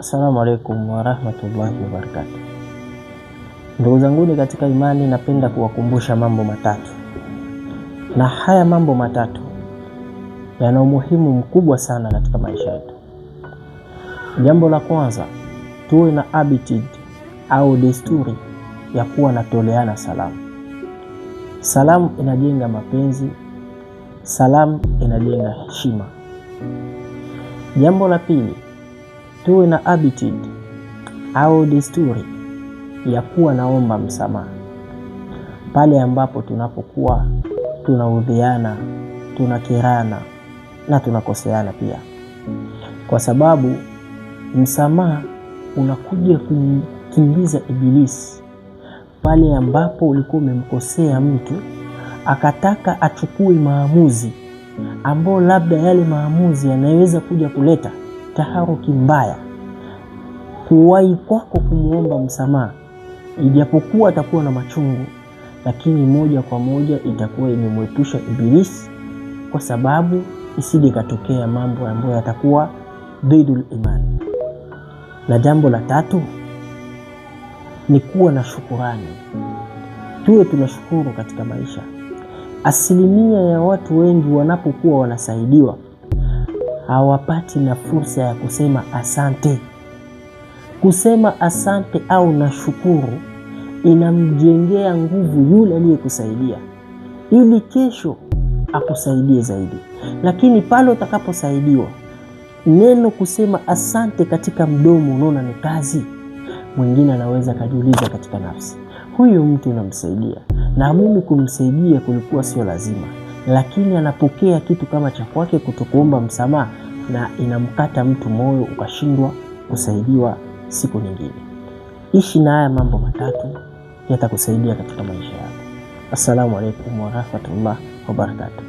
Assalamu alaikum warahmatullahi wabarakatuh. Ndugu zanguni katika imani, napenda kuwakumbusha mambo matatu, na haya mambo matatu yana umuhimu mkubwa sana katika maisha yetu. Jambo la kwanza, tuwe na habit au desturi ya kuwa na toleana salamu. Salamu inajenga mapenzi, salamu inajenga heshima. Jambo la pili, tuwe na habit au desturi ya kuwa naomba msamaha pale ambapo tunapokuwa tunaudhiana, tunakirana na tunakoseana pia, kwa sababu msamaha unakuja kumkimbiza ibilisi pale ambapo ulikuwa umemkosea mtu akataka achukue maamuzi ambao labda yale maamuzi yanaweza kuja kuleta taharuki mbaya. Kuwahi kwako kumuomba msamaha, ijapokuwa atakuwa na machungu, lakini moja kwa moja itakuwa imemwepusha ibilisi, kwa sababu isije katokea mambo ambayo yatakuwa dhidul imani. Na jambo la tatu ni kuwa na shukurani. Tuwe tunashukuru katika maisha. Asilimia ya watu wengi wanapokuwa wanasaidiwa hawapati na fursa ya kusema asante. Kusema asante au nashukuru inamjengea nguvu yule aliyekusaidia ili kesho akusaidie zaidi. Lakini pale utakaposaidiwa, neno kusema asante katika mdomo unaona ni kazi, mwingine anaweza kujiuliza katika nafsi, huyo mtu unamsaidia na mimi kumsaidia kulikuwa sio lazima, lakini anapokea kitu kama cha kwake kutokuomba msamaha na inamkata mtu moyo, ukashindwa kusaidiwa siku nyingine. Ishi na haya mambo matatu, yatakusaidia katika maisha yako. Assalamu alaikum warahmatullahi wabarakatuh.